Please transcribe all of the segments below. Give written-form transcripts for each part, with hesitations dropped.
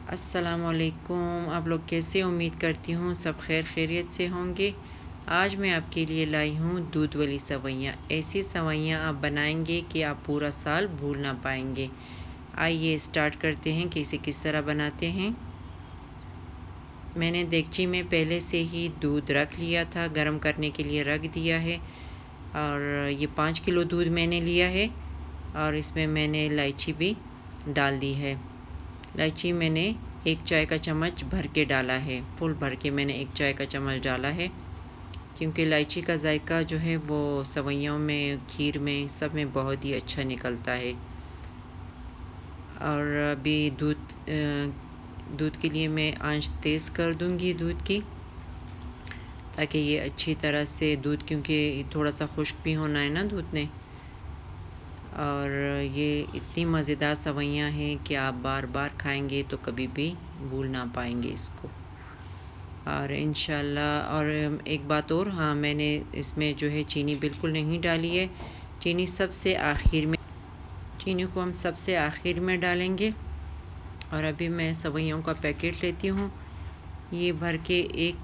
अस्सलामुअलैकुम। आप लोग कैसे? उम्मीद करती हूँ सब खैर खैरियत से होंगे। आज मैं आपके लिए लाई हूँ दूध वाली सेवइयाँ। ऐसी सेवइयाँ आप बनाएंगे कि आप पूरा साल भूल ना पाएंगे। आइए स्टार्ट करते हैं कि इसे किस तरह बनाते हैं। मैंने देगची में पहले से ही दूध रख लिया था, गर्म करने के लिए रख दिया है। और ये 5 किलो दूध मैंने लिया है और इसमें मैंने इलायची भी डाल दी है। इलायची मैंने 1 चाय का चम्मच भर के डाला है, फुल भर के मैंने 1 चाय का चम्मच डाला है, क्योंकि इलायची का जायका जो है वो सेवइयों में, खीर में, सब में बहुत ही अच्छा निकलता है। और अभी दूध के लिए मैं आंच तेज़ कर दूंगी दूध की, ताकि ये अच्छी तरह से दूध, क्योंकि थोड़ा सा खुश्क भी होना है ना दूध ने। और ये इतनी मज़ेदार सेवइयाँ हैं कि आप बार बार खाएंगे तो कभी भी भूल ना पाएंगे इसको। और इंशाल्लाह। और एक बात और, हाँ, मैंने इसमें जो है चीनी बिल्कुल नहीं डाली है। चीनी सबसे आखिर में, चीनी को हम सबसे आखिर में डालेंगे। और अभी मैं सेवइयों का पैकेट लेती हूँ, ये भर के 1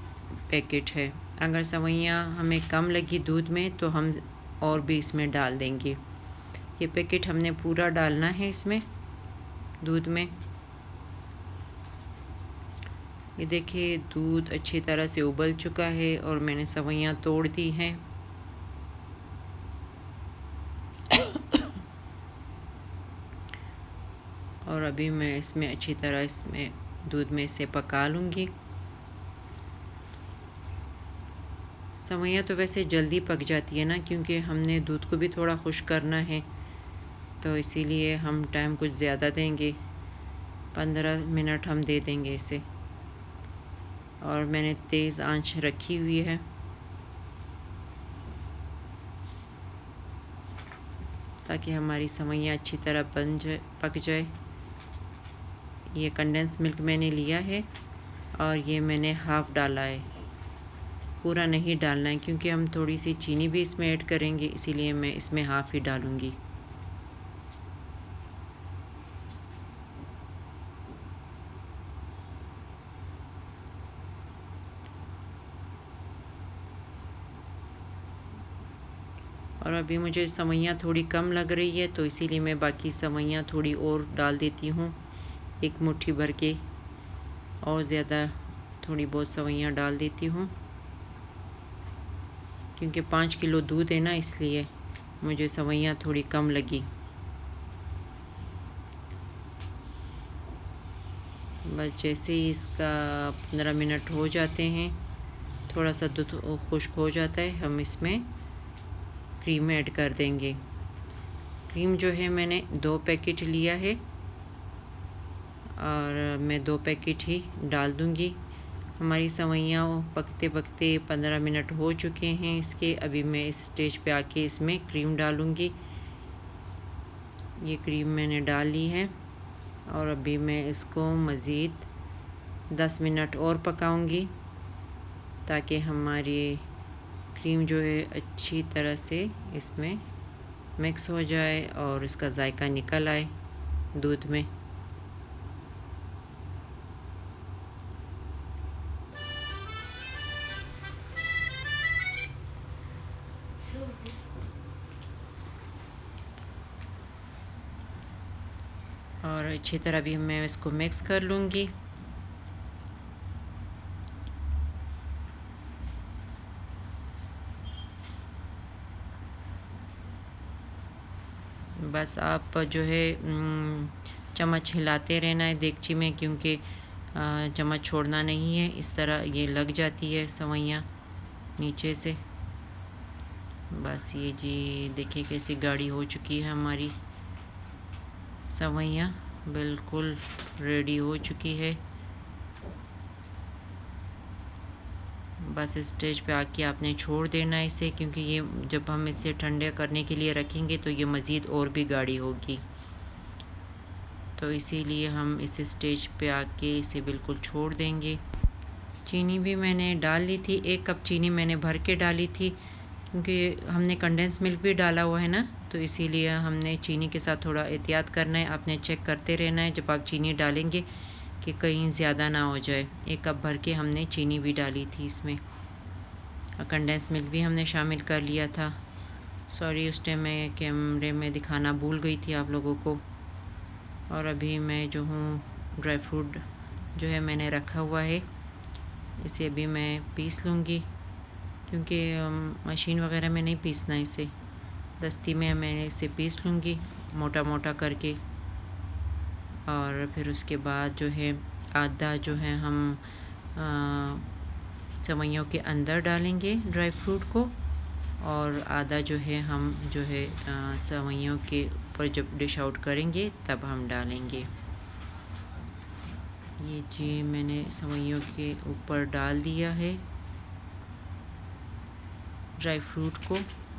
पैकेट है। अगर सेवइयाँ हमें कम लगी दूध में तो हम और भी इसमें डाल देंगे। ये पैकेट हमने पूरा डालना है इसमें दूध में। ये देखिए दूध अच्छी तरह से उबल चुका है और मैंने सेवइयाँ तोड़ दी हैं। और अभी मैं इसमें अच्छी तरह इसमें दूध में से पका लूँगी। सेवइयाँ तो वैसे जल्दी पक जाती है ना, क्योंकि हमने दूध को भी थोड़ा खुश करना है, तो इसीलिए हम टाइम कुछ ज़्यादा देंगे, 15 मिनट हम दे देंगे इसे। और मैंने तेज़ आंच रखी हुई है ताकि हमारी सेवइयाँ अच्छी तरह पक जाए। ये कंडेंस मिल्क मैंने लिया है और ये मैंने हाफ़ डाला है, पूरा नहीं डालना है, क्योंकि हम थोड़ी सी चीनी भी इसमें ऐड करेंगे, इसीलिए मैं इसमें हाफ़ ही डालूँगी। और अभी मुझे सेवइयाँ थोड़ी कम लग रही है, तो इसीलिए मैं बाकी सेवइयाँ थोड़ी और डाल देती हूँ, 1 मुट्ठी भर के और ज़्यादा थोड़ी बहुत सेवइयाँ डाल देती हूँ, क्योंकि 5 किलो दूध है ना, इसलिए मुझे सेवइयाँ थोड़ी कम लगी। बस जैसे ही इसका 15 मिनट हो जाते हैं, थोड़ा सा दूध खुश्क हो जाता है, हम इसमें क्रीम ऐड कर देंगे। क्रीम जो है मैंने 2 पैकेट लिया है और मैं 2 पैकेट ही डाल दूँगी। हमारी सेवइयाँ पकते पकते 15 मिनट हो चुके हैं इसके। अभी मैं इस स्टेज पे आके इसमें क्रीम डालूँगी। ये क्रीम मैंने डाल ली है और अभी मैं इसको मज़ीद 10 मिनट और पकाऊँगी, ताकि हमारी क्रीम जो है अच्छी तरह से इसमें मिक्स हो जाए और इसका जायका निकल आए दूध में। और अच्छी तरह भी मैं इसको मिक्स कर लूँगी। बस आप जो है चम्मच हिलाते रहना है देगची में, क्योंकि चम्मच छोड़ना नहीं है, इस तरह ये लग जाती है सेवइयाँ नीचे से। बस ये जी देखिए कैसी गाढ़ी हो चुकी है हमारी सेवइयाँ, बिल्कुल रेडी हो चुकी है। बस स्टेज पे आके आपने छोड़ देना है इसे, क्योंकि ये जब हम इसे ठंडे करने के लिए रखेंगे तो ये मज़ीद और भी गाढ़ी होगी, तो इसीलिए हम इस स्टेज पे आके इसे बिल्कुल छोड़ देंगे। चीनी भी मैंने डाल ली थी, 1 कप चीनी मैंने भर के डाली थी, क्योंकि हमने कंडेंस मिल्क भी डाला हुआ है ना, तो इसीलिए हमने चीनी के साथ थोड़ा एहतियात करना है। आपने चेक करते रहना है जब आप चीनी डालेंगे, कि कहीं ज़्यादा ना हो जाए। 1 कप भर के हमने चीनी भी डाली थी इसमें, और कंडेंस मिल्क भी हमने शामिल कर लिया था। सॉरी, उस टाइम मैं कैमरे में दिखाना भूल गई थी आप लोगों को। और अभी मैं जो हूँ ड्राई फ्रूट जो है मैंने रखा हुआ है, इसे अभी मैं पीस लूँगी, क्योंकि मशीन वगैरह में नहीं पीसना इसे, दस्ती में मैं इसे पीस लूँगी मोटा मोटा करके। और फिर उसके बाद जो है आधा जो है हम सेवइयों के अंदर डालेंगे ड्राई फ्रूट को, और आधा जो है हम जो है सेवइयों के ऊपर जब डिश आउट करेंगे तब हम डालेंगे। ये जी मैंने सेवइयों के ऊपर डाल दिया है ड्राई फ्रूट को।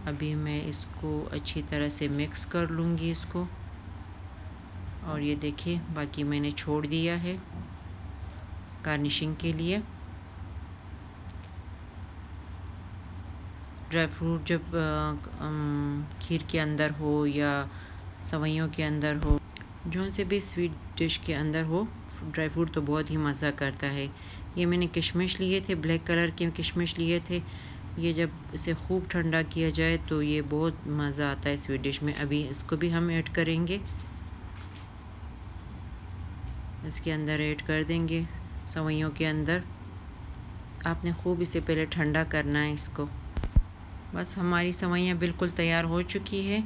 अभी मैं इसको अच्छी तरह से मिक्स कर लूँगी इसको, और ये देखिए बाकी मैंने छोड़ दिया है गार्निशिंग के लिए। ड्राई फ्रूट जब खीर के अंदर हो या सेवइयों के अंदर हो, जौन से भी स्वीट डिश के अंदर हो, ड्राई फ्रूट तो बहुत ही मज़ा करता है। ये मैंने किशमिश लिए थे, ब्लैक कलर के किशमिश लिए थे। ये जब इसे खूब ठंडा किया जाए तो ये बहुत मज़ा आता है स्वीट डिश में। अभी इसको भी हम ऐड करेंगे, इसके अंदर ऐड कर देंगे सेवइयों के अंदर। आपने खूब इसे पहले ठंडा करना है इसको। बस हमारी सेवइयाँ बिल्कुल तैयार हो चुकी है,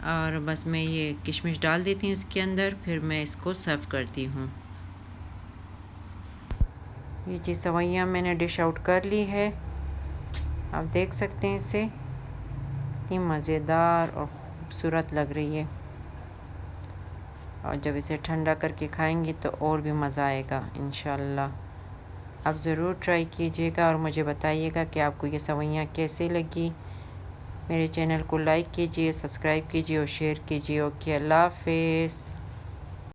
और बस मैं ये किशमिश डाल देती हूँ इसके अंदर, फिर मैं इसको सर्व करती हूँ। ये जी सेवइयाँ मैंने डिश आउट कर ली है, आप देख सकते हैं इसे, इतनी मज़ेदार और खूबसूरत लग रही है। और जब इसे ठंडा करके खाएंगे तो और भी मज़ा आएगा इंशाल्लाह। आप ज़रूर ट्राई कीजिएगा और मुझे बताइएगा कि आपको ये सेवइयाँ कैसी लगी। मेरे चैनल को लाइक कीजिए, सब्सक्राइब कीजिए और शेयर कीजिए। ओके, अल्लाह हाफ़िज़।